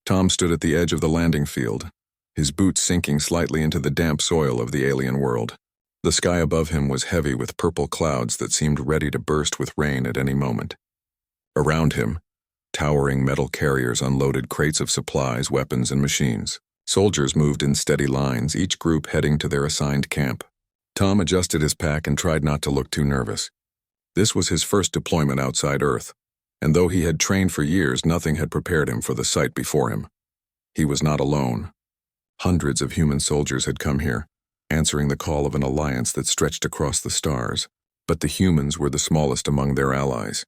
Tom stood at the edge of the landing field, his boots sinking slightly into the damp soil of the alien world. The sky above him was heavy with purple clouds that seemed ready to burst with rain at any moment. Around him, towering metal carriers unloaded crates of supplies, weapons, and machines. Soldiers moved in steady lines, each group heading to their assigned camp. Tom adjusted his pack and tried not to look too nervous. This was his first deployment outside Earth, and though he had trained for years, nothing had prepared him for the sight before him. He was not alone. Hundreds of human soldiers had come here, answering the call of an alliance that stretched across the stars, but the humans were the smallest among their allies.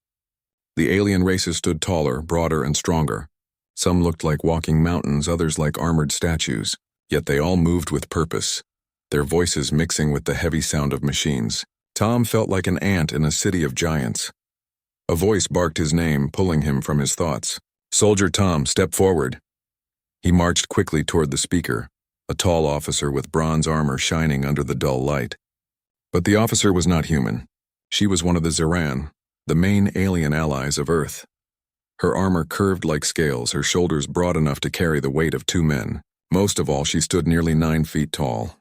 The alien races stood taller, broader, and stronger. Some looked like walking mountains, others like armored statues, yet they all moved with purpose, their voices mixing with the heavy sound of machines. Tom felt like an ant in a city of giants. A voice barked his name, pulling him from his thoughts. "Soldier Tom, step forward." He marched quickly toward the speaker, a tall officer with bronze armor shining under the dull light. But the officer was not human. She was one of the Zeran, the main alien allies of Earth. Her armor curved like scales, her shoulders broad enough to carry the weight of 2 men. Most of all, she stood nearly 9 feet tall.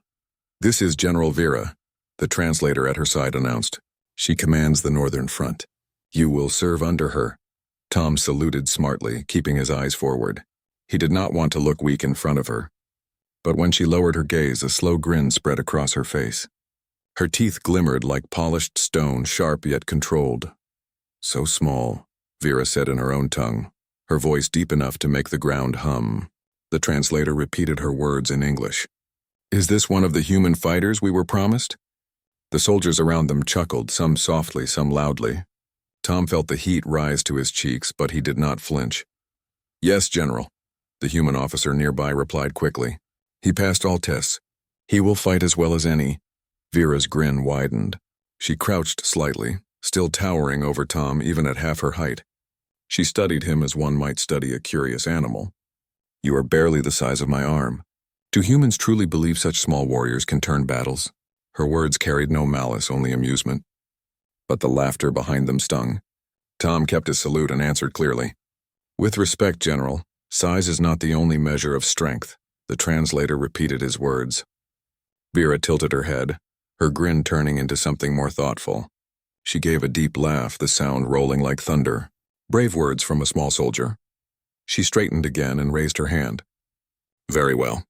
"This is General Vera," the translator at her side announced. "She commands the Northern Front. You will serve under her." Tom saluted smartly, keeping his eyes forward. He did not want to look weak in front of her. But when she lowered her gaze, a slow grin spread across her face. Her teeth glimmered like polished stone, sharp yet controlled. "So small," Vera said in her own tongue, her voice deep enough to make the ground hum. The translator repeated her words in English. "Is this one of the human fighters we were promised?" The soldiers around them chuckled, some softly, some loudly. Tom felt the heat rise to his cheeks, but he did not flinch. "Yes, General," the human officer nearby replied quickly. "He passed all tests. He will fight as well as any." Vera's grin widened. She crouched slightly, still towering over Tom even at half her height. She studied him as one might study a curious animal. "You are barely the size of my arm. Do humans truly believe such small warriors can turn battles?" Her words carried no malice, only amusement. But the laughter behind them stung. Tom kept his salute and answered clearly. "With respect, General, size is not the only measure of strength." The translator repeated his words. Vera tilted her head, her grin turning into something more thoughtful. She gave a deep laugh, the sound rolling like thunder. Brave words from a small soldier. She straightened again and raised her hand. "Very well.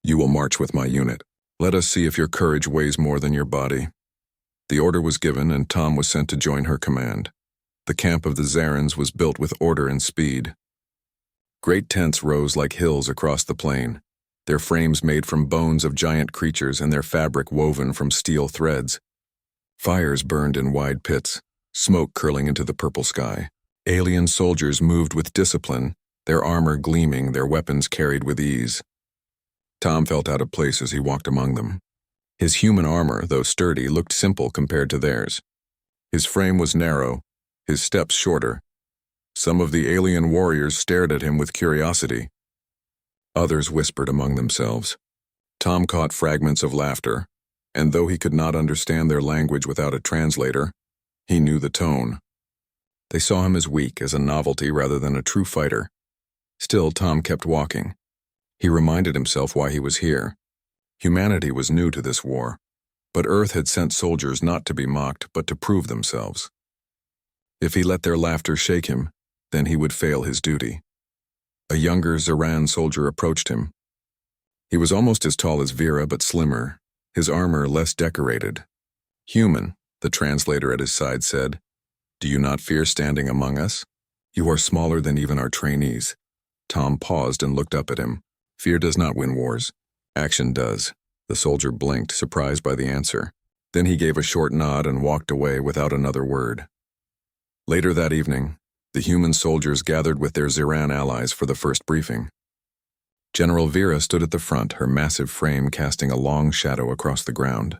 You will march with my unit. Let us see if your courage weighs more than your body." The order was given and Tom was sent to join her command. The camp of the Zarans was built with order and speed. Great tents rose like hills across the plain, their frames made from bones of giant creatures and their fabric woven from steel threads. Fires burned in wide pits, smoke curling into the purple sky. Alien soldiers moved with discipline, their armor gleaming, their weapons carried with ease. Tom felt out of place as he walked among them. His human armor, though sturdy, looked simple compared to theirs. His frame was narrow, his steps shorter. Some of the alien warriors stared at him with curiosity. Others whispered among themselves. Tom caught fragments of laughter, and though he could not understand their language without a translator, he knew the tone. They saw him as weak, as a novelty rather than a true fighter. Still, Tom kept walking. He reminded himself why he was here. Humanity was new to this war, but Earth had sent soldiers not to be mocked, but to prove themselves. If he let their laughter shake him, then he would fail his duty. A younger Zeran soldier approached him. He was almost as tall as Vera, but slimmer, his armor less decorated. "Human," the translator at his side said. "Do you not fear standing among us? You are smaller than even our trainees." Tom paused and looked up at him. Fear does not win wars. Action does. The soldier blinked, surprised by the answer. Then he gave a short nod and walked away without another word. Later that evening, the human soldiers gathered with their Zeran allies for the first briefing. General Vera stood at the front, her massive frame casting a long shadow across the ground.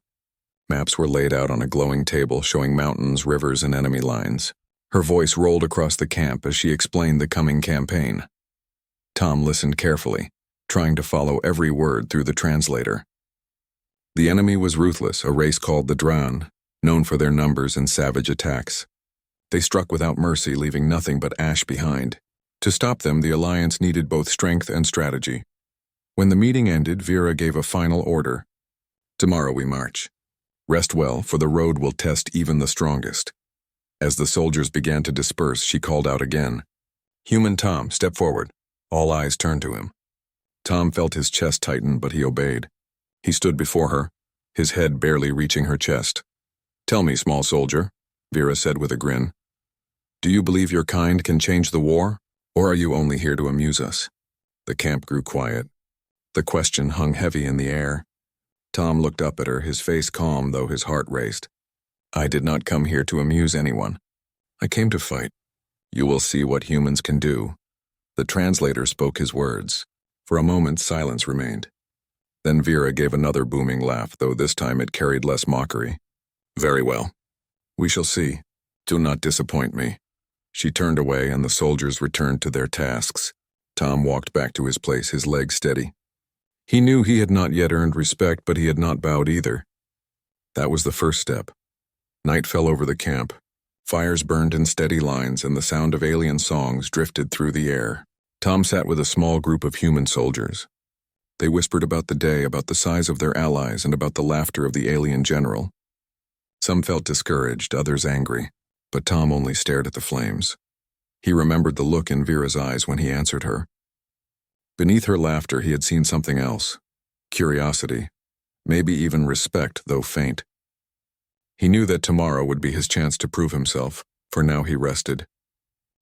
Maps were laid out on a glowing table showing mountains, rivers, and enemy lines. Her voice rolled across the camp as she explained the coming campaign. Tom listened carefully, trying to follow every word through the translator. The enemy was ruthless, a race called the Dran, known for their numbers and savage attacks. They struck without mercy, leaving nothing but ash behind. To stop them, the Alliance needed both strength and strategy. When the meeting ended, Vera gave a final order. Tomorrow we march. Rest well, for the road will test even the strongest. As the soldiers began to disperse, she called out again. Human Tom, step forward. All eyes turned to him. Tom felt his chest tighten, but he obeyed. He stood before her, his head barely reaching her chest. Tell me, small soldier, Vera said with a grin. Do you believe your kind can change the war, or are you only here to amuse us? The camp grew quiet. The question hung heavy in the air. Tom looked up at her, his face calm though his heart raced. I did not come here to amuse anyone. I came to fight. You will see what humans can do. The translator spoke his words. For a moment, silence remained. Then Vera gave another booming laugh, though this time it carried less mockery. Very well. We shall see. Do not disappoint me. She turned away and the soldiers returned to their tasks. Tom walked back to his place, his legs steady. He knew he had not yet earned respect, but he had not bowed either. That was the first step. Night fell over the camp. Fires burned in steady lines and the sound of alien songs drifted through the air. Tom sat with a small group of human soldiers. They whispered about the day, about the size of their allies, and about the laughter of the alien general. Some felt discouraged, others angry, but Tom only stared at the flames. He remembered the look in Vera's eyes when he answered her. Beneath her laughter, he had seen something else. Curiosity, maybe even respect, though faint. He knew that tomorrow would be his chance to prove himself, for now he rested.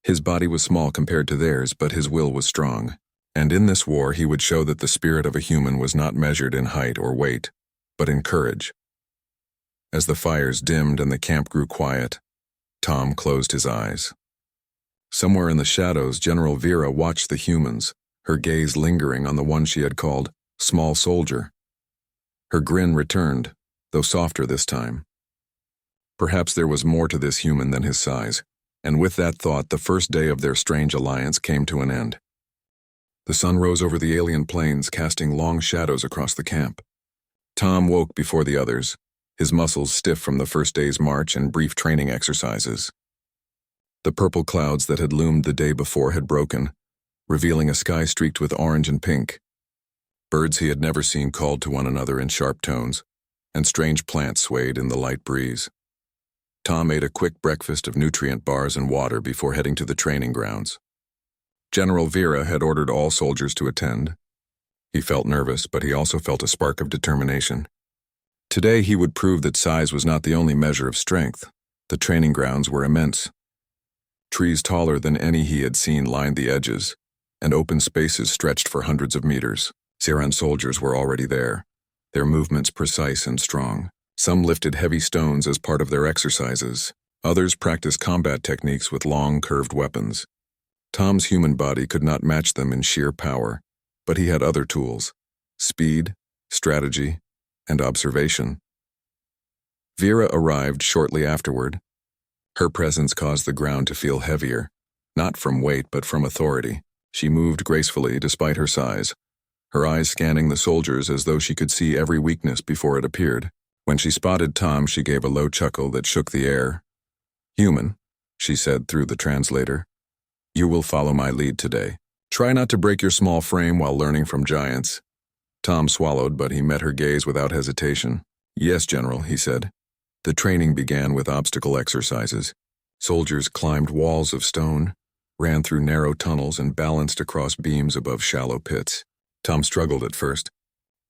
His body was small compared to theirs, but his will was strong. And in this war, he would show that the spirit of a human was not measured in height or weight, but in courage. As the fires dimmed and the camp grew quiet, Tom closed his eyes. Somewhere in the shadows, General Vera watched the humans, her gaze lingering on the one she had called small soldier. Her grin returned, though softer this time. Perhaps there was more to this human than his size, and with that thought, the first day of their strange alliance came to an end. The sun rose over the alien plains, casting long shadows across the camp. Tom woke before the others, his muscles stiff from the first day's march and brief training exercises. The purple clouds that had loomed the day before had broken, revealing a sky streaked with orange and pink. Birds he had never seen called to one another in sharp tones, and strange plants swayed in the light breeze. Tom ate a quick breakfast of nutrient bars and water before heading to the training grounds. General Vera had ordered all soldiers to attend. He felt nervous, but he also felt a spark of determination. Today he would prove that size was not the only measure of strength. The training grounds were immense. Trees taller than any he had seen lined the edges, and open spaces stretched for hundreds of meters. Ziran soldiers were already there, their movements precise and strong. Some lifted heavy stones as part of their exercises. Others practiced combat techniques with long, curved weapons. Tom's human body could not match them in sheer power, but he had other tools: speed, strategy, and observation. Vera arrived shortly afterward. Her presence caused the ground to feel heavier, not from weight but from authority. She moved gracefully despite her size, her eyes scanning the soldiers as though she could see every weakness before it appeared. When she spotted Tom, she gave a low chuckle that shook the air. Human, she said through the translator, you will follow my lead today. Try not to break your small frame while learning from giants. Tom swallowed, but he met her gaze without hesitation. Yes, General, he said. The training began with obstacle exercises. Soldiers climbed walls of stone, ran through narrow tunnels, and balanced across beams above shallow pits. Tom struggled at first.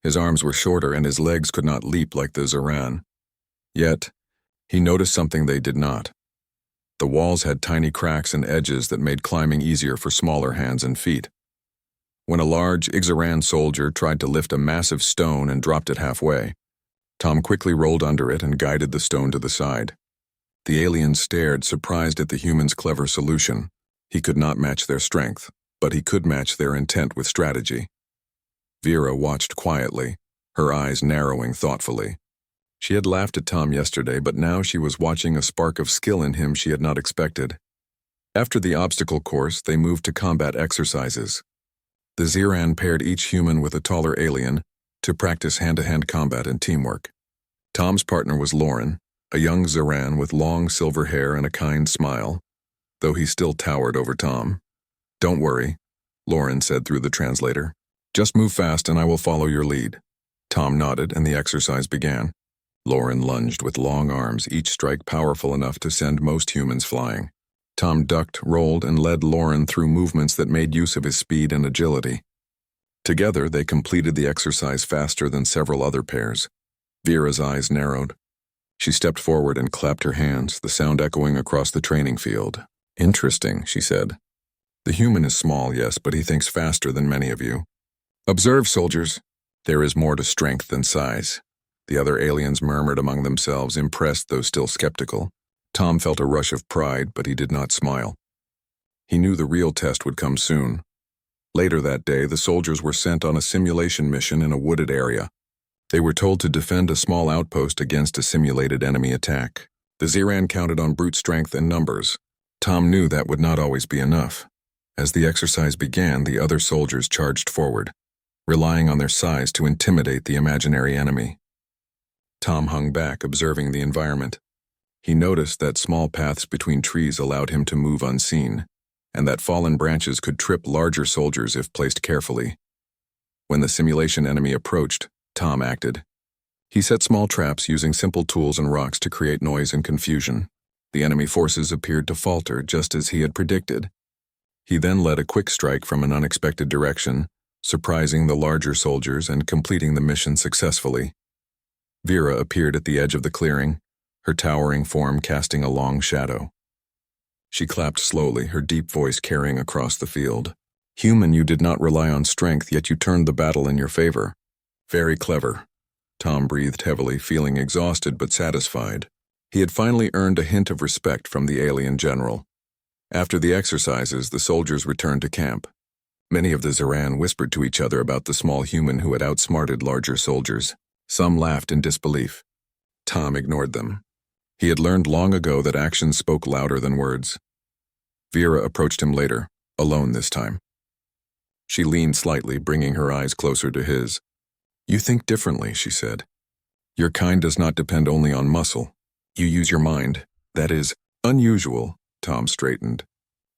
His arms were shorter and his legs could not leap like the Ziran. Yet, he noticed something they did not. The walls had tiny cracks and edges that made climbing easier for smaller hands and feet. When a large Ixaran soldier tried to lift a massive stone and dropped it halfway, Tom quickly rolled under it and guided the stone to the side. The alien stared, surprised at the human's clever solution. He could not match their strength, but he could match their intent with strategy. Vera watched quietly, her eyes narrowing thoughtfully. She had laughed at Tom yesterday, but now she was watching a spark of skill in him she had not expected. After the obstacle course, they moved to combat exercises. The Ziran paired each human with a taller alien to practice hand-to-hand combat and teamwork. Tom's partner was Lauren, a young Ziran with long silver hair and a kind smile, though he still towered over Tom. Don't worry, Lauren said through the translator. Just move fast and I will follow your lead. Tom nodded and the exercise began. Lauren lunged with long arms, each strike powerful enough to send most humans flying. Tom ducked, rolled, and led Lauren through movements that made use of his speed and agility. Together, they completed the exercise faster than several other pairs. Vera's eyes narrowed. She stepped forward and clapped her hands, the sound echoing across the training field. Interesting, she said. The human is small, yes, but he thinks faster than many of you. Observe, soldiers. There is more to strength than size. The other aliens murmured among themselves, impressed though still skeptical. Tom felt a rush of pride, but he did not smile. He knew the real test would come soon. Later that day, the soldiers were sent on a simulation mission in a wooded area. They were told to defend a small outpost against a simulated enemy attack. The Ziran counted on brute strength and numbers. Tom knew that would not always be enough. As the exercise began, the other soldiers charged forward, relying on their size to intimidate the imaginary enemy. Tom hung back, observing the environment. He noticed that small paths between trees allowed him to move unseen, and that fallen branches could trip larger soldiers if placed carefully. When the simulation enemy approached, Tom acted. He set small traps using simple tools and rocks to create noise and confusion. The enemy forces appeared to falter just as he had predicted. He then led a quick strike from an unexpected direction, surprising the larger soldiers and completing the mission successfully. Vera appeared at the edge of the clearing, her towering form casting a long shadow. She clapped slowly, her deep voice carrying across the field. Human, you did not rely on strength, yet you turned the battle in your favor. Very clever. Tom breathed heavily, feeling exhausted but satisfied. He had finally earned a hint of respect from the alien general. After the exercises, the soldiers returned to camp. Many of the Ziran whispered to each other about the small human who had outsmarted larger soldiers. Some laughed in disbelief. Tom ignored them. He had learned long ago that actions spoke louder than words. Vera approached him later, alone this time. She leaned slightly, bringing her eyes closer to his. You think differently, she said. Your kind does not depend only on muscle. You use your mind. That is unusual, Tom straightened.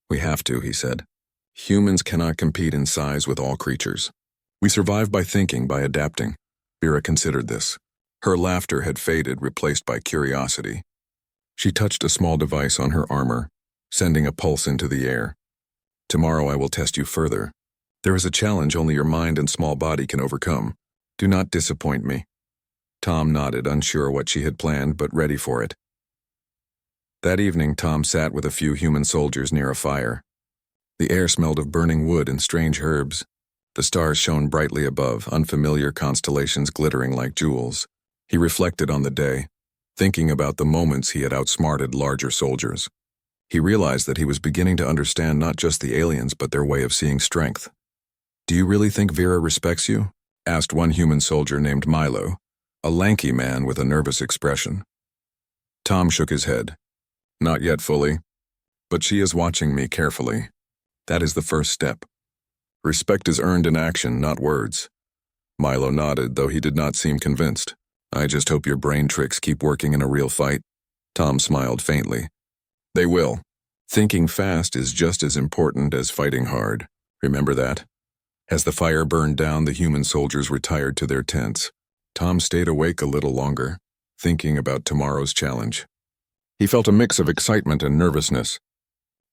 We have to, he said. Humans cannot compete in size with all creatures. We survive by thinking, by adapting. Vera considered this. Her laughter had faded, replaced by curiosity. She touched a small device on her armor, sending a pulse into the air. Tomorrow I will test you further. There is a challenge only your mind and small body can overcome. Do not disappoint me. Tom nodded, unsure what she had planned, but ready for it. That evening, Tom sat with a few human soldiers near a fire. The air smelled of burning wood and strange herbs. The stars shone brightly above, unfamiliar constellations glittering like jewels. He reflected on the day, thinking about the moments he had outsmarted larger soldiers. He realized that he was beginning to understand not just the aliens but their way of seeing strength. Do you really think Vera respects you? Asked one human soldier named Milo, a lanky man with a nervous expression. Tom shook his head. Not yet fully, but she is watching me carefully. That is the first step. Respect is earned in action, not words. Milo nodded, though he did not seem convinced. I just hope your brain tricks keep working in a real fight. Tom smiled faintly. They will. Thinking fast is just as important as fighting hard. Remember that? As the fire burned down, the human soldiers retired to their tents. Tom stayed awake a little longer, thinking about tomorrow's challenge. He felt a mix of excitement and nervousness.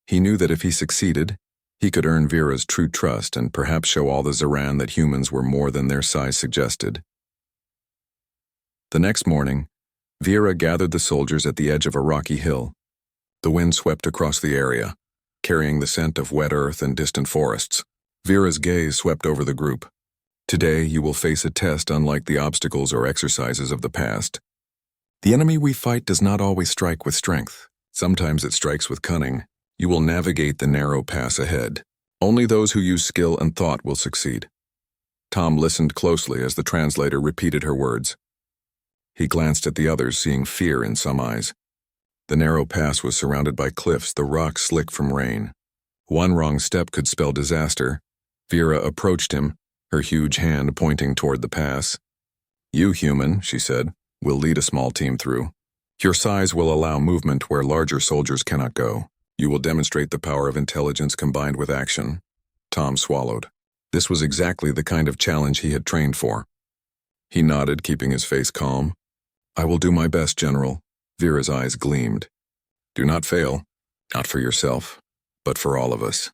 He knew that if he succeeded, he could earn Vera's true trust and perhaps show all the Ziran that humans were more than their size suggested. The next morning, Vera gathered the soldiers at the edge of a rocky hill. The wind swept across the area, carrying the scent of wet earth and distant forests. Vera's gaze swept over the group. Today, you will face a test unlike the obstacles or exercises of the past. The enemy we fight does not always strike with strength. Sometimes it strikes with cunning. You will navigate the narrow pass ahead. Only those who use skill and thought will succeed. Tom listened closely as the translator repeated her words. He glanced at the others, seeing fear in some eyes. The narrow pass was surrounded by cliffs, the rocks slick from rain. One wrong step could spell disaster. Vera approached him, her huge hand pointing toward the pass. You, human, she said, will lead a small team through. Your size will allow movement where larger soldiers cannot go. You will demonstrate the power of intelligence combined with action. Tom swallowed. This was exactly the kind of challenge he had trained for. He nodded, keeping his face calm. I will do my best, General. Vera's eyes gleamed. Do not fail. Not for yourself, but for all of us.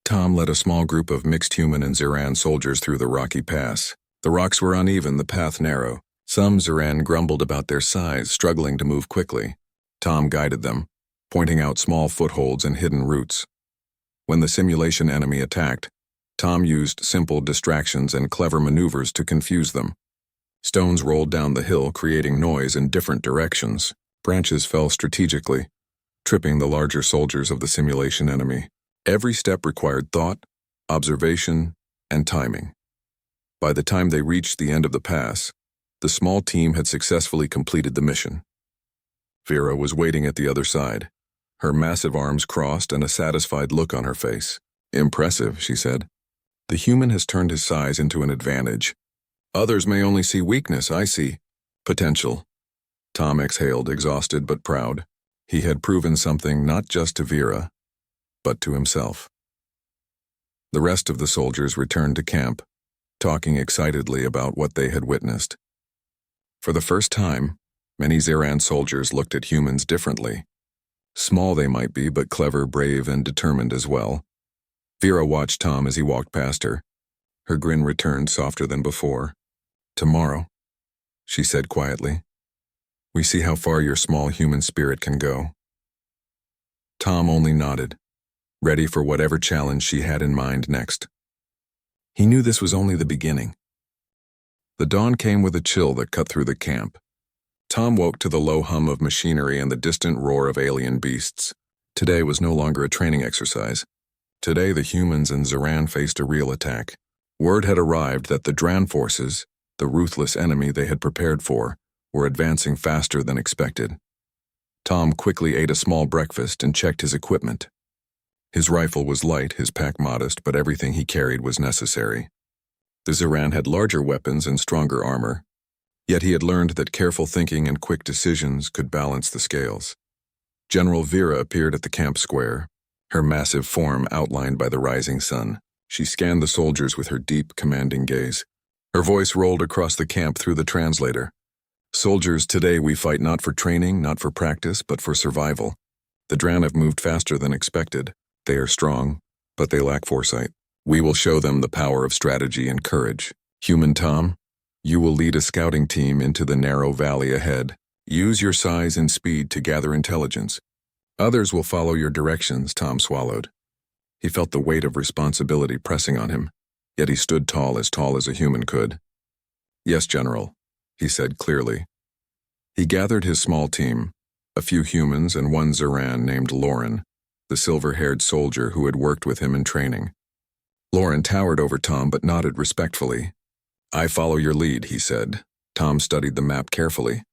Tom led a small group of mixed human and Ziran soldiers through the rocky pass. The rocks were uneven, the path narrow. Some Ziran grumbled about their size, struggling to move quickly. Tom guided them, pointing out small footholds and hidden routes. When the simulation enemy attacked, Tom used simple distractions and clever maneuvers to confuse them. Stones rolled down the hill, creating noise in different directions. Branches fell strategically, tripping the larger soldiers of the simulation enemy. Every step required thought, observation, and timing. By the time they reached the end of the pass, the small team had successfully completed the mission. Vera was waiting at the other side, her massive arms crossed and a satisfied look on her face. Impressive, she said. The human has turned his size into an advantage. Others may only see weakness, I see potential. Tom exhaled, exhausted but proud. He had proven something not just to Vera, but to himself. The rest of the soldiers returned to camp, talking excitedly about what they had witnessed. For the first time, many Ziran soldiers looked at humans differently. Small they might be, but clever, brave, and determined as well. Vera watched Tom as he walked past her. Her grin returned, softer than before. Tomorrow, she said quietly, we see how far your small human spirit can go. Tom only nodded, ready for whatever challenge she had in mind next. He knew this was only the beginning. The dawn came with a chill that cut through the camp. Tom woke to the low hum of machinery and the distant roar of alien beasts. Today was no longer a training exercise. Today the humans and Ziran faced a real attack. Word had arrived that the Dran forces, the ruthless enemy they had prepared for, were advancing faster than expected. Tom quickly ate a small breakfast and checked his equipment. His rifle was light, his pack modest, but everything he carried was necessary. The Ziran had larger weapons and stronger armor, yet he had learned that careful thinking and quick decisions could balance the scales. General Vera appeared at the camp square, her massive form outlined by the rising sun. She scanned the soldiers with her deep, commanding gaze. Her voice rolled across the camp through the translator. Soldiers, today we fight not for training, not for practice, but for survival. The Dran have moved faster than expected. They are strong, but they lack foresight. We will show them the power of strategy and courage. Human Tom, you will lead a scouting team into the narrow valley ahead. Use your size and speed to gather intelligence. Others will follow your directions, Tom swallowed. He felt the weight of responsibility pressing on him, yet he stood tall as a human could. Yes, General, he said clearly. He gathered his small team, a few humans and one Ziran named Lauren, the silver-haired soldier who had worked with him in training. Lauren towered over Tom but nodded respectfully. I follow your lead, he said. Tom studied the map carefully.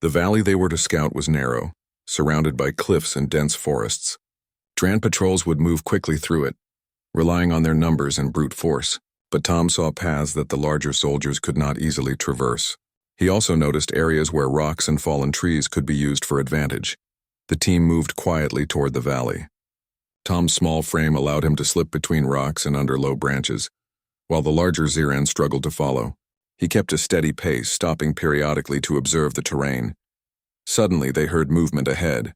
The valley they were to scout was narrow, surrounded by cliffs and dense forests. Dran patrols would move quickly through it, relying on their numbers and brute force, but Tom saw paths that the larger soldiers could not easily traverse. He also noticed areas where rocks and fallen trees could be used for advantage. The team moved quietly toward the valley. Tom's small frame allowed him to slip between rocks and under low branches, while the larger Ziran struggled to follow. He kept a steady pace, stopping periodically to observe the terrain. Suddenly, they heard movement ahead.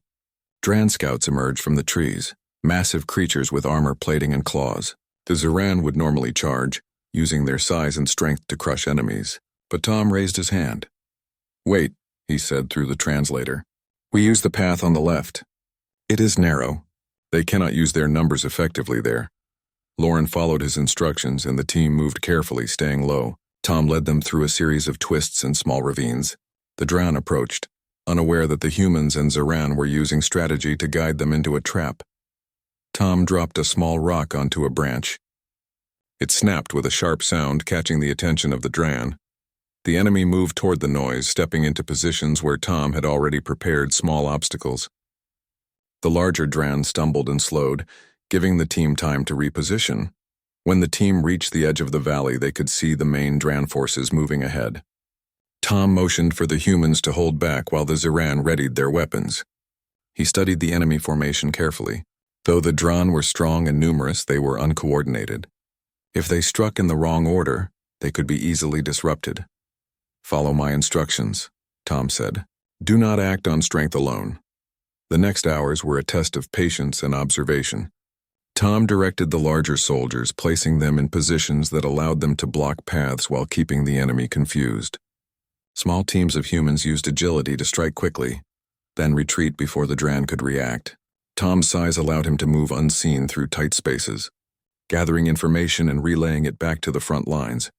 Dran scouts emerged from the trees, massive creatures with armor plating and claws. The Ziran would normally charge, using their size and strength to crush enemies, but Tom raised his hand. Wait, he said through the translator. We use the path on the left. It is narrow. They cannot use their numbers effectively there. Lauren followed his instructions and the team moved carefully, staying low. Tom led them through a series of twists and small ravines. The Dran approached, unaware that the humans and Ziran were using strategy to guide them into a trap. Tom dropped a small rock onto a branch. It snapped with a sharp sound, catching the attention of the Dran. The enemy moved toward the noise, stepping into positions where Tom had already prepared small obstacles. The larger Dran stumbled and slowed, giving the team time to reposition. When the team reached the edge of the valley, they could see the main Dran forces moving ahead. Tom motioned for the humans to hold back while the Ziran readied their weapons. He studied the enemy formation carefully, Though the Dran were strong and numerous, they were uncoordinated. If they struck in the wrong order, they could be easily disrupted. "Follow my instructions," Tom said. "Do not act on strength alone." The next hours were a test of patience and observation. Tom directed the larger soldiers, placing them in positions that allowed them to block paths while keeping the enemy confused. Small teams of humans used agility to strike quickly, then retreat before the Dran could react. Tom's size allowed him to move unseen through tight spaces, gathering information and relaying it back to the front lines.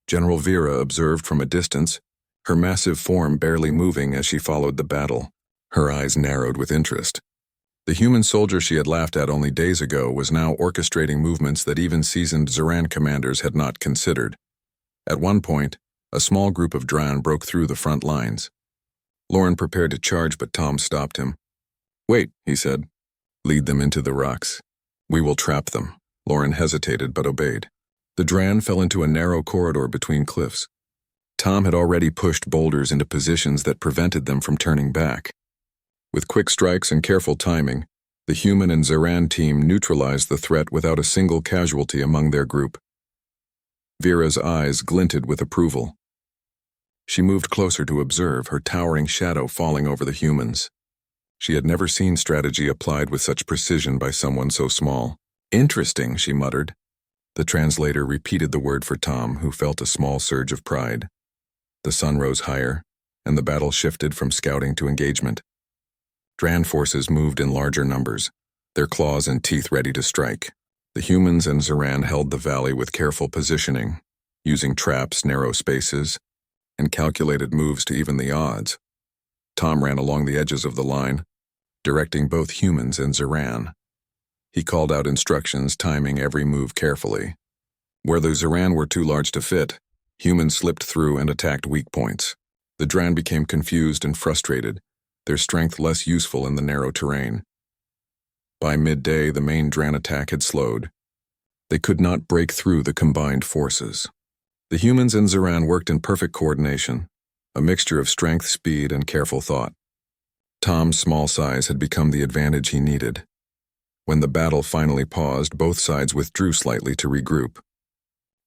General Vera observed from a distance, her massive form barely moving as she followed the battle. Her eyes narrowed with interest. The human soldier she had laughed at only days ago was now orchestrating movements that even seasoned Zeran commanders had not considered. At one point, a small group of Dran broke through the front lines. Lauren prepared to charge, but Tom stopped him. "Wait," he said. "Lead them into the rocks. We will trap them." Lauren hesitated but obeyed. The Dran fell into a narrow corridor between cliffs. Tom had already pushed boulders into positions that prevented them from turning back. With quick strikes and careful timing, the human and Zeran team neutralized the threat without a single casualty among their group. Vera's eyes glinted with approval. She moved closer to observe, her towering shadow falling over the humans. She had never seen strategy applied with such precision by someone so small. "Interesting," she muttered. The translator repeated the word for Tom, who felt a small surge of pride. The sun rose higher, and the battle shifted from scouting to engagement. Dran forces moved in larger numbers, their claws and teeth ready to strike. The humans and Zeran held the valley with careful positioning, using traps, narrow spaces, and calculated moves to even the odds. Tom ran along the edges of the line, directing both humans and Zeran. He called out instructions, timing every move carefully. Where the Zeran were too large to fit, humans slipped through and attacked weak points. The Dran became confused and frustrated, their strength less useful in the narrow terrain. By midday, the main Dran attack had slowed. They could not break through the combined forces. The humans and Zeran worked in perfect coordination, a mixture of strength, speed, and careful thought. Tom's small size had become the advantage he needed. When the battle finally paused, both sides withdrew slightly to regroup.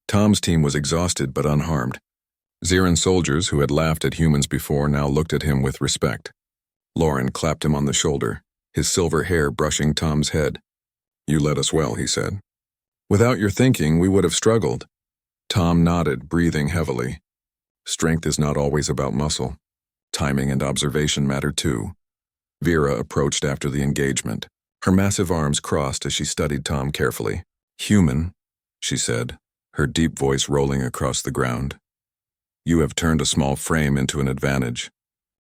Tom's team was exhausted but unharmed. Zeran soldiers who had laughed at humans before now looked at him with respect. Lauren clapped him on the shoulder, his silver hair brushing Tom's head. "You led us well," he said. "Without your thinking, we would have struggled." Tom nodded, breathing heavily. Strength is not always about muscle. Timing and observation matter too. Vera approached after the engagement. Her massive arms crossed as she studied Tom carefully. "Human," she said, her deep voice rolling across the ground. "You have turned a small frame into an advantage.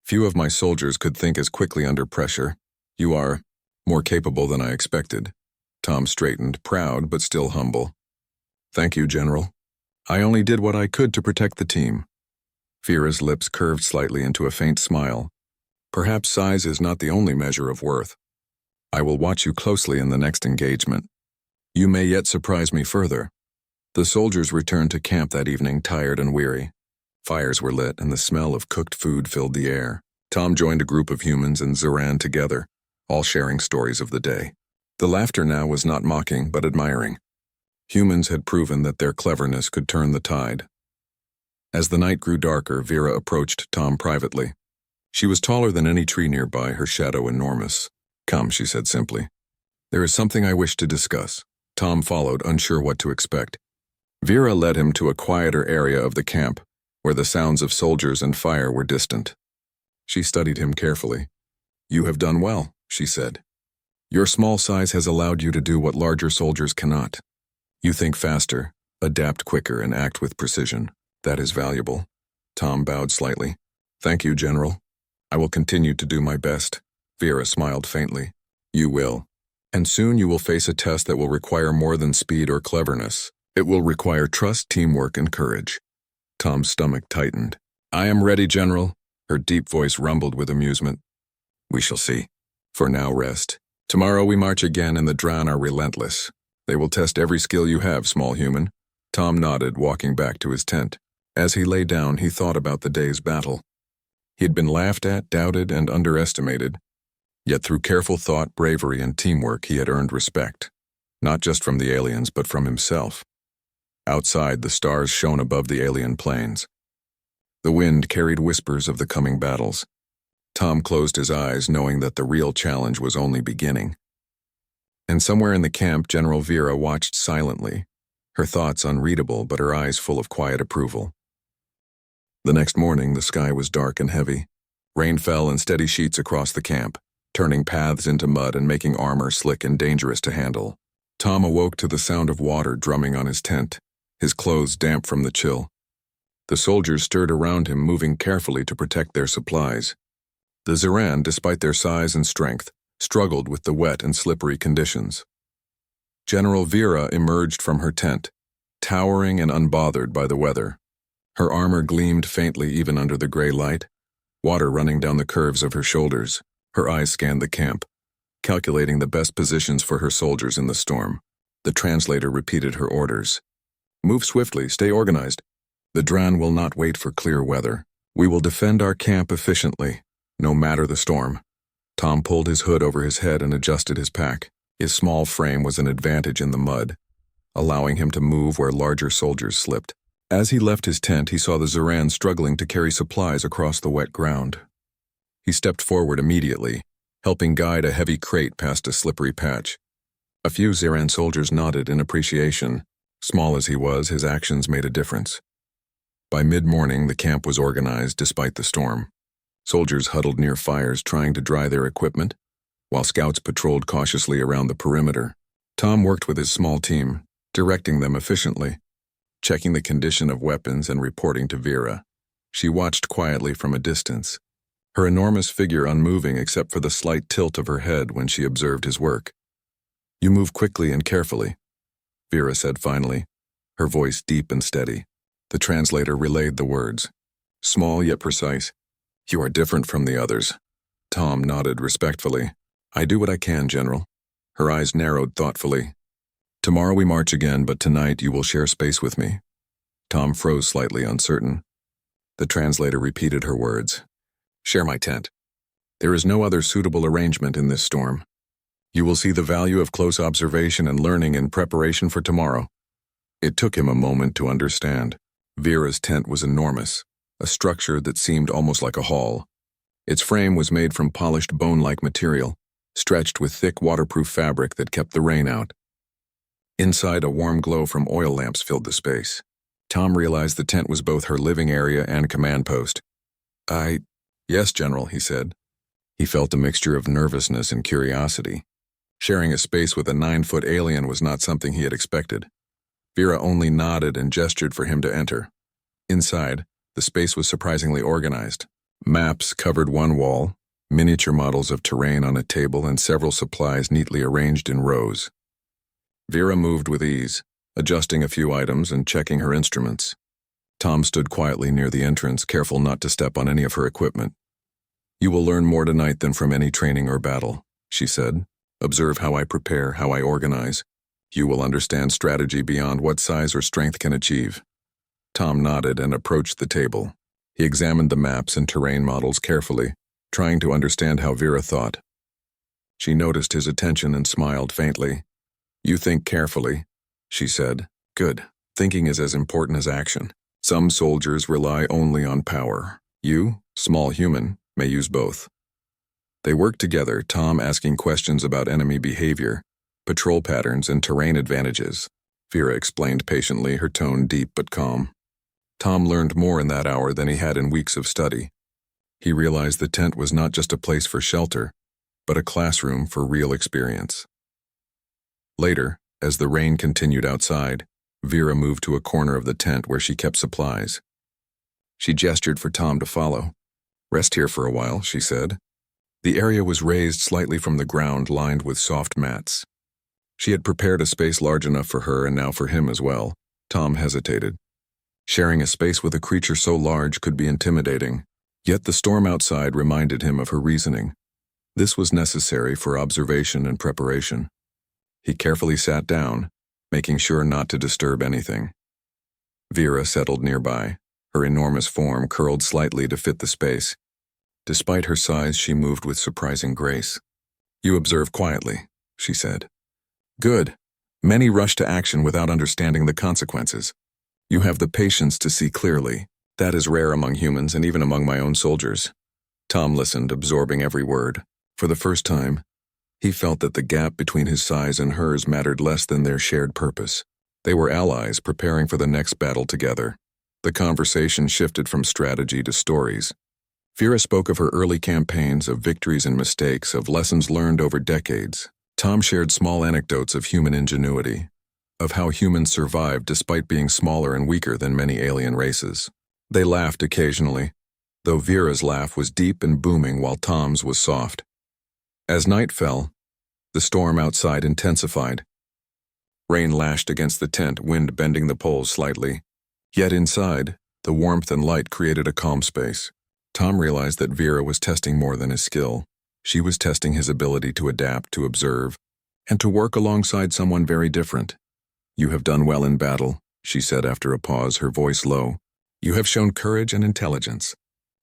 Few of my soldiers could think as quickly under pressure. You are more capable than I expected." Tom straightened, proud but still humble. "Thank you, General. I only did what I could to protect the team." Vera's lips curved slightly into a faint smile. "Perhaps size is not the only measure of worth. I will watch you closely in the next engagement. You may yet surprise me further." The soldiers returned to camp that evening, tired and weary. Fires were lit and the smell of cooked food filled the air. Tom joined a group of humans and Zeran together, all sharing stories of the day. The laughter now was not mocking but admiring. Humans had proven that their cleverness could turn the tide. As the night grew darker, Vera approached Tom privately. She was taller than any tree nearby, her shadow enormous. "Come," she said simply. "There is something I wish to discuss." Tom followed, unsure what to expect. Vera led him to a quieter area of the camp, where the sounds of soldiers and fire were distant. She studied him carefully. "You have done well," she said. "Your small size has allowed you to do what larger soldiers cannot. You think faster, adapt quicker, and act with precision. That is valuable." Tom bowed slightly. "Thank you, General. I will continue to do my best." Vera smiled faintly. "You will. And soon you will face a test that will require more than speed or cleverness. It will require trust, teamwork, and courage." Tom's stomach tightened. "I am ready, General." Her deep voice rumbled with amusement. "We shall see. For now, rest. Tomorrow we march again, and the Dran are relentless. They will test every skill you have, small human." Tom nodded, walking back to his tent. As he lay down, he thought about the day's battle. He had been laughed at, doubted, and underestimated. Yet through careful thought, bravery, and teamwork, he had earned respect, not just from the aliens, but from himself. Outside, the stars shone above the alien plains. The wind carried whispers of the coming battles. Tom closed his eyes, knowing that the real challenge was only beginning. And somewhere in the camp, General Vera watched silently, her thoughts unreadable but her eyes full of quiet approval. The next morning, the sky was dark and heavy. Rain fell in steady sheets across the camp, turning paths into mud and making armor slick and dangerous to handle. Tom awoke to the sound of water drumming on his tent, his clothes damp from the chill. The soldiers stirred around him, moving carefully to protect their supplies. The Zeran, despite their size and strength, struggled with the wet and slippery conditions. General Vera emerged from her tent, towering and unbothered by the weather. Her armor gleamed faintly even under the gray light, water running down the curves of her shoulders. Her eyes scanned the camp, calculating the best positions for her soldiers in the storm. The translator repeated her orders. "Move swiftly, stay organized. The Dran will not wait for clear weather. We will defend our camp efficiently, no matter the storm." Tom pulled his hood over his head and adjusted his pack. His small frame was an advantage in the mud, allowing him to move where larger soldiers slipped. As he left his tent, he saw the Zeran struggling to carry supplies across the wet ground. He stepped forward immediately, helping guide a heavy crate past a slippery patch. A few Zeran soldiers nodded in appreciation. Small as he was, his actions made a difference. By mid-morning, the camp was organized despite the storm. Soldiers huddled near fires trying to dry their equipment, while scouts patrolled cautiously around the perimeter. Tom worked with his small team, directing them efficiently, checking the condition of weapons and reporting to Vera. She watched quietly from a distance, her enormous figure unmoving except for the slight tilt of her head when she observed his work. "You move quickly and carefully," Vera said finally, her voice deep and steady. The translator relayed the words, small yet precise. "You are different from the others." Tom nodded respectfully. "I do what I can, General." Her eyes narrowed thoughtfully. "Tomorrow we march again, but tonight you will share space with me." Tom froze slightly, uncertain. The translator repeated her words. "Share my tent. There is no other suitable arrangement in this storm. You will see the value of close observation and learning in preparation for tomorrow." It took him a moment to understand. Vera's tent was enormous, a structure that seemed almost like a hall. Its frame was made from polished bone-like material, stretched with thick waterproof fabric that kept the rain out. Inside, a warm glow from oil lamps filled the space. Tom realized the tent was both her living area and command post. Yes, General," he said. He felt a mixture of nervousness and curiosity. Sharing a space with a 9-foot alien was not something he had expected. Vera only nodded and gestured for him to enter. Inside, the space was surprisingly organized. Maps covered one wall, miniature models of terrain on a table, and several supplies neatly arranged in rows. Vera moved with ease, adjusting a few items and checking her instruments. Tom stood quietly near the entrance, careful not to step on any of her equipment. "You will learn more tonight than from any training or battle," she said. "Observe how I prepare, how I organize. You will understand strategy beyond what size or strength can achieve." Tom nodded and approached the table. He examined the maps and terrain models carefully, trying to understand how Vera thought. She noticed his attention and smiled faintly. "You think carefully," she said. "Good. Thinking is as important as action. Some soldiers rely only on power. You, small human, may use both." They worked together, Tom asking questions about enemy behavior, patrol patterns, and terrain advantages. Vera explained patiently, her tone deep but calm. Tom learned more in that hour than he had in weeks of study. He realized the tent was not just a place for shelter, but a classroom for real experience. Later, as the rain continued outside, Vera moved to a corner of the tent where she kept supplies. She gestured for Tom to follow. "Rest here for a while," she said. The area was raised slightly from the ground, lined with soft mats. She had prepared a space large enough for her and now for him as well. Tom hesitated. Sharing a space with a creature so large could be intimidating, yet the storm outside reminded him of her reasoning. This was necessary for observation and preparation. He carefully sat down, making sure not to disturb anything. Vera settled nearby, her enormous form curled slightly to fit the space. Despite her size, she moved with surprising grace. You observe quietly, she said. Good. Many rush to action without understanding the consequences. You have the patience to see clearly. That is rare among humans and even among my own soldiers. Tom listened, absorbing every word. For the first time, he felt that the gap between his size and hers mattered less than their shared purpose. They were allies preparing for the next battle together. The conversation shifted from strategy to stories. Vera spoke of her early campaigns, of victories and mistakes, of lessons learned over decades. Tom shared small anecdotes of human ingenuity, of how humans survived despite being smaller and weaker than many alien races. They laughed occasionally, though Vera's laugh was deep and booming while Tom's was soft. As night fell, the storm outside intensified. Rain lashed against the tent, wind bending the poles slightly. Yet inside, the warmth and light created a calm space. Tom realized that Vera was testing more than his skill. She was testing his ability to adapt, to observe, and to work alongside someone very different. You have done well in battle, she said after a pause, her voice low. You have shown courage and intelligence.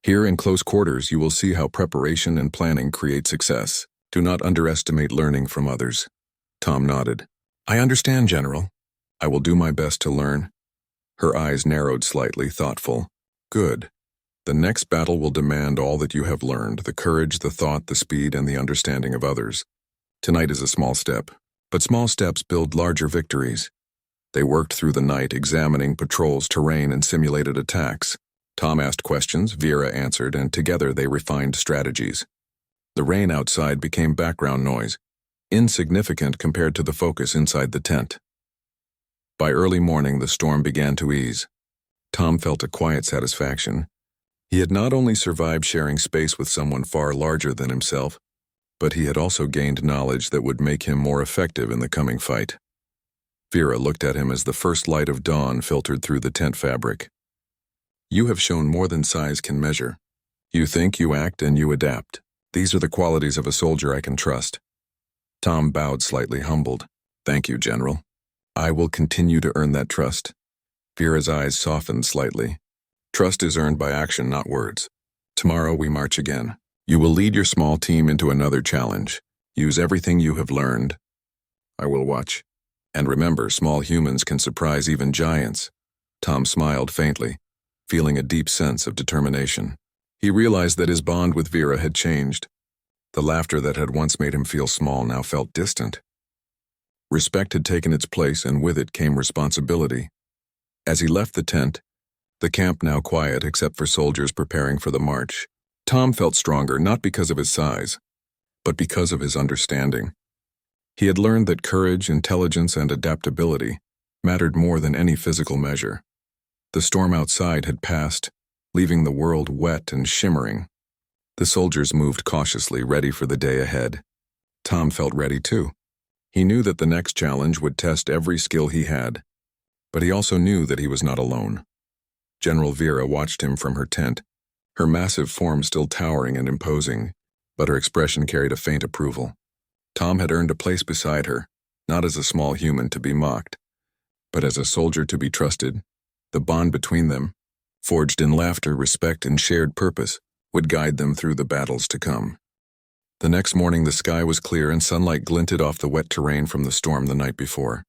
Here in close quarters, you will see how preparation and planning create success. Do not underestimate learning from others. Tom nodded. I understand, General. I will do my best to learn. Her eyes narrowed slightly, thoughtful. Good. The next battle will demand all that you have learned, the courage, the thought, the speed, and the understanding of others. Tonight is a small step, but small steps build larger victories. They worked through the night, examining patrols, terrain, and simulated attacks. Tom asked questions, Vera answered, and together they refined strategies. The rain outside became background noise, insignificant compared to the focus inside the tent. By early morning, the storm began to ease. Tom felt a quiet satisfaction. He had not only survived sharing space with someone far larger than himself, but he had also gained knowledge that would make him more effective in the coming fight. Vera looked at him as the first light of dawn filtered through the tent fabric. You have shown more than size can measure. You think, you act, and you adapt. These are the qualities of a soldier I can trust. Tom bowed slightly, humbled. Thank you, General. I will continue to earn that trust. Vera's eyes softened slightly. Trust is earned by action, not words. Tomorrow we march again. You will lead your small team into another challenge. Use everything you have learned. I will watch. And remember, small humans can surprise even giants. Tom smiled faintly, feeling a deep sense of determination. He realized that his bond with Vera had changed. The laughter that had once made him feel small now felt distant. Respect had taken its place, and with it came responsibility. As he left the tent, the camp now quiet except for soldiers preparing for the march, Tom felt stronger not because of his size, but because of his understanding. He had learned that courage, intelligence, and adaptability mattered more than any physical measure. The storm outside had passed, leaving the world wet and shimmering. The soldiers moved cautiously, ready for the day ahead. Tom felt ready too. He knew that the next challenge would test every skill he had, but he also knew that he was not alone. General Vera watched him from her tent, her massive form still towering and imposing, but her expression carried a faint approval. Tom had earned a place beside her, not as a small human to be mocked, but as a soldier to be trusted. The bond between them, forged in laughter, respect, and shared purpose, would guide them through the battles to come. The next morning the sky was clear and sunlight glinted off the wet terrain from the storm the night before.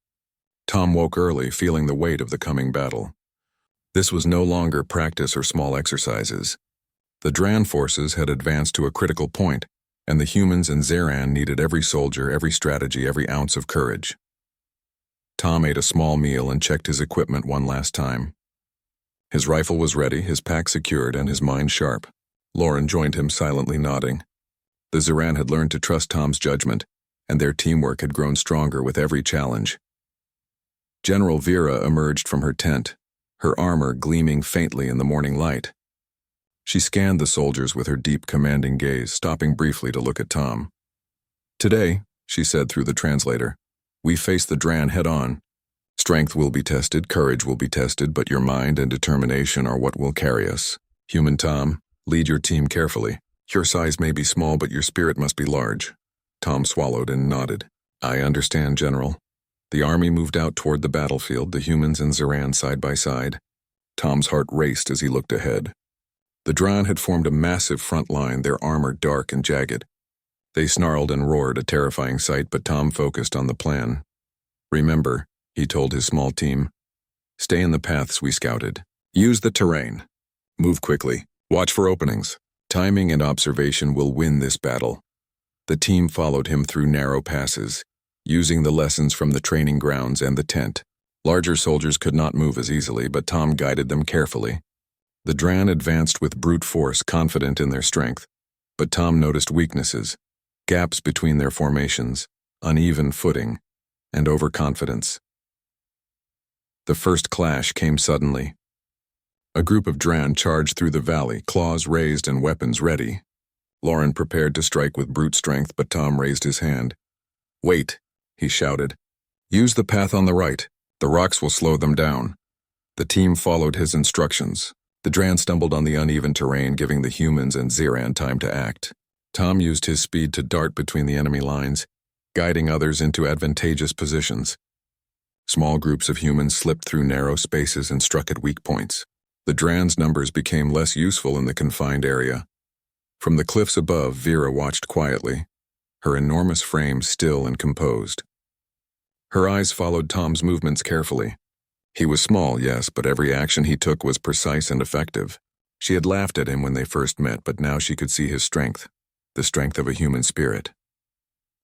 Tom woke early, feeling the weight of the coming battle. This was no longer practice or small exercises. The Dran forces had advanced to a critical point, and the humans and Zeran needed every soldier, every strategy, every ounce of courage. Tom ate a small meal and checked his equipment one last time. His rifle was ready, his pack secured, and his mind sharp. Lauren joined him, silently nodding. The Zeran had learned to trust Tom's judgment, and their teamwork had grown stronger with every challenge. General Vera emerged from her tent, her armor gleaming faintly in the morning light. She scanned the soldiers with her deep, commanding gaze, stopping briefly to look at Tom. Today, she said through the translator, we face the Dran head-on. Strength will be tested, courage will be tested, but your mind and determination are what will carry us. Human Tom, lead your team carefully. Your size may be small, but your spirit must be large. Tom swallowed and nodded. I understand, General. The army moved out toward the battlefield, the humans and Zeran side by side. Tom's heart raced as he looked ahead. The Dran had formed a massive front line, their armor dark and jagged. They snarled and roared, a terrifying sight, but Tom focused on the plan. "Remember," he told his small team, "stay in the paths we scouted. Use the terrain. Move quickly. Watch for openings. Timing and observation will win this battle." The team followed him through narrow passes, using the lessons from the training grounds and the tent. Larger soldiers could not move as easily, but Tom guided them carefully. The Dran advanced with brute force, confident in their strength, but Tom noticed weaknesses, gaps between their formations, uneven footing, and overconfidence. The first clash came suddenly. A group of Dran charged through the valley, claws raised and weapons ready. Lauren prepared to strike with brute strength, but Tom raised his hand. "Wait," he shouted. "Use the path on the right. The rocks will slow them down." The team followed his instructions. The Dran stumbled on the uneven terrain, giving the humans and Ziran time to act. Tom used his speed to dart between the enemy lines, guiding others into advantageous positions. Small groups of humans slipped through narrow spaces and struck at weak points. The Dran's numbers became less useful in the confined area. From the cliffs above, Vera watched quietly, her enormous frame still and composed. Her eyes followed Tom's movements carefully. He was small, yes, but every action he took was precise and effective. She had laughed at him when they first met, but now she could see his strength, the strength of a human spirit.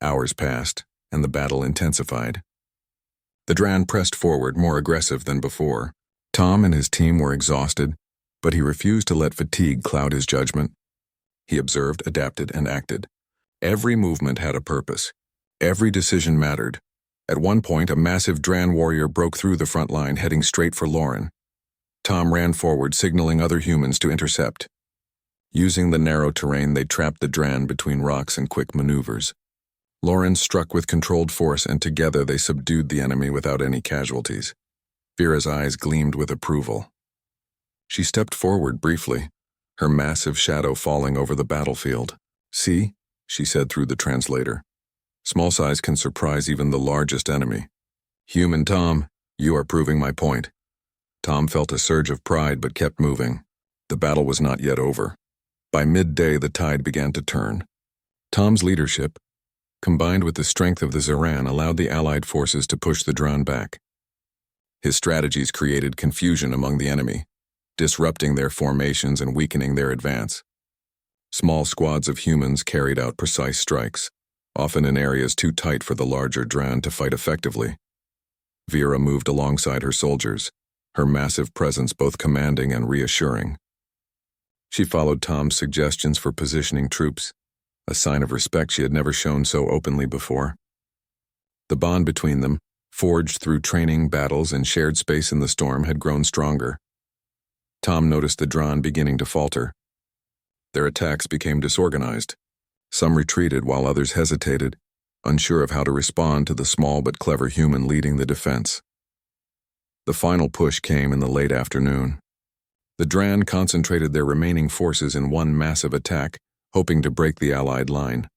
Hours passed, and the battle intensified. The Dran pressed forward, more aggressive than before. Tom and his team were exhausted, but he refused to let fatigue cloud his judgment. He observed, adapted, and acted. Every movement had a purpose. Every decision mattered. At one point, a massive Dran warrior broke through the front line, heading straight for Lauren. Tom ran forward, signaling other humans to intercept. Using the narrow terrain, they trapped the Dran between rocks and quick maneuvers. Lauren struck with controlled force, and together they subdued the enemy without any casualties. Vera's eyes gleamed with approval. She stepped forward briefly, her massive shadow falling over the battlefield. "See?" she said through the translator. "Small size can surprise even the largest enemy. Human Tom, you are proving my point." Tom felt a surge of pride but kept moving. The battle was not yet over. By midday, the tide began to turn. Tom's leadership, combined with the strength of the Ziran, allowed the Allied forces to push the Dran back. His strategies created confusion among the enemy, disrupting their formations and weakening their advance. Small squads of humans carried out precise strikes, often in areas too tight for the larger Dran to fight effectively. Vera moved alongside her soldiers, her massive presence both commanding and reassuring. She followed Tom's suggestions for positioning troops, a sign of respect she had never shown so openly before. The bond between them, forged through training, battles, and shared space in the storm, had grown stronger. Tom noticed the Dran beginning to falter. Their attacks became disorganized. Some retreated while others hesitated, unsure of how to respond to the small but clever human leading the defense. The final push came in the late afternoon. The Dran concentrated their remaining forces in one massive attack, hoping to break the Allied line.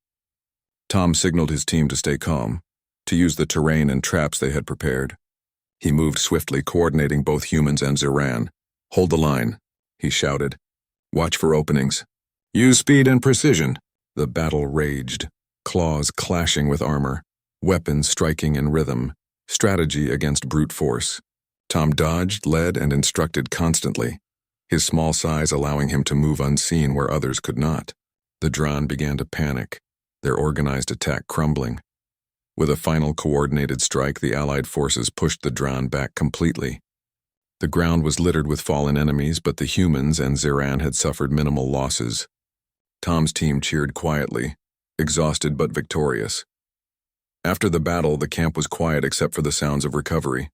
Tom signaled his team to stay calm, to use the terrain and traps they had prepared. He moved swiftly, coordinating both humans and Ziran. "Hold the line," he shouted. "Watch for openings. Use speed and precision." The battle raged, claws clashing with armor, weapons striking in rhythm, strategy against brute force. Tom dodged, led, and instructed constantly, his small size allowing him to move unseen where others could not. The Dran began to panic, their organized attack crumbling. With a final coordinated strike, the Allied forces pushed the Dran back completely. The ground was littered with fallen enemies, but the humans and Ziran had suffered minimal losses. Tom's team cheered quietly, exhausted but victorious. After the battle, the camp was quiet except for the sounds of recovery.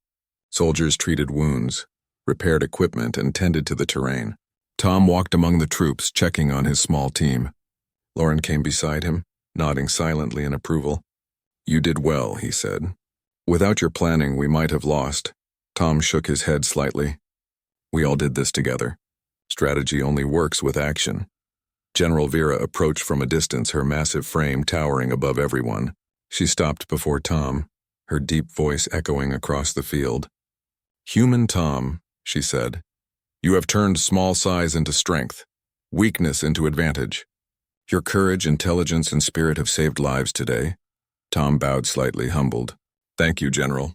Soldiers treated wounds, repaired equipment, and tended to the terrain. Tom walked among the troops, checking on his small team. Lauren came beside him, nodding silently in approval. "You did well," he said. "Without your planning, we might have lost." Tom shook his head slightly. "We all did this together. Strategy only works with action." General Vera approached from a distance, her massive frame towering above everyone. She stopped before Tom, her deep voice echoing across the field. "Human Tom," she said, "you have turned small size into strength, weakness into advantage. Your courage, intelligence, and spirit have saved lives today. Tom bowed slightly, humbled. Thank you, General.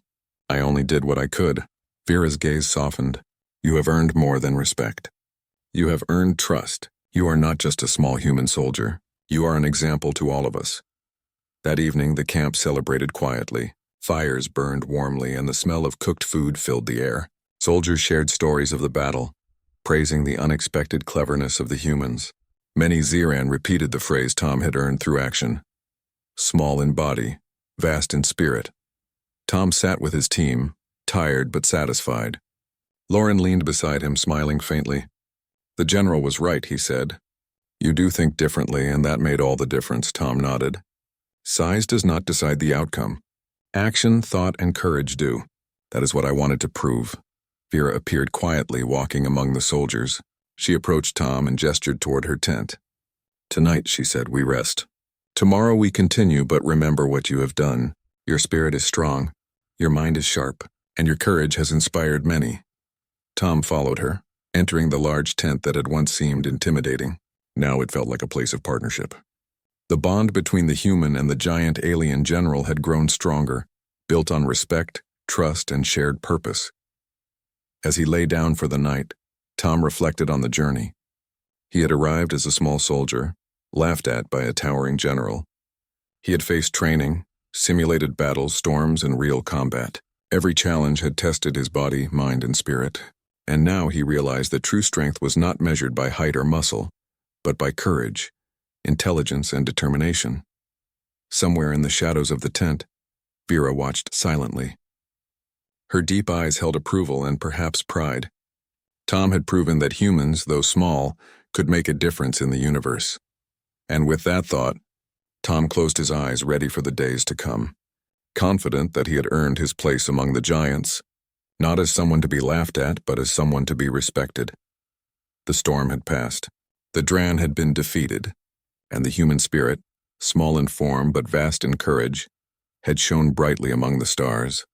I only did what I could. Vera's gaze softened. You have earned more than respect. You have earned trust. You are not just a small human soldier. You are an example to all of us. That evening, the camp celebrated quietly. Fires burned warmly, and the smell of cooked food filled the air. Soldiers shared stories of the battle, praising the unexpected cleverness of the humans. Many Zeran repeated the phrase Tom had earned through action. Small in body, vast in spirit. Tom sat with his team, tired but satisfied. Lauren leaned beside him, smiling faintly. The general was right, he said. You do think differently, and that made all the difference, Tom nodded. Size does not decide the outcome. Action, thought, and courage do. That is what I wanted to prove. Vera appeared quietly, walking among the soldiers. She approached Tom and gestured toward her tent. Tonight, she said, we rest. Tomorrow we continue, but remember what you have done. Your spirit is strong, your mind is sharp, and your courage has inspired many. Tom followed her, entering the large tent that had once seemed intimidating. Now it felt like a place of partnership. The bond between the human and the giant alien general had grown stronger, built on respect, trust, and shared purpose. As he lay down for the night, Tom reflected on the journey. He had arrived as a small soldier, laughed at by a towering general. He had faced training, simulated battles, storms, and real combat. Every challenge had tested his body, mind, and spirit, and now he realized that true strength was not measured by height or muscle, but by courage, intelligence, and determination. Somewhere in the shadows of the tent, Vera watched silently. Her deep eyes held approval and perhaps pride. Tom had proven that humans, though small, could make a difference in the universe. And with that thought, Tom closed his eyes, ready for the days to come, confident that he had earned his place among the giants, not as someone to be laughed at, but as someone to be respected. The storm had passed. The Dran had been defeated, and the human spirit, small in form but vast in courage, had shone brightly among the stars.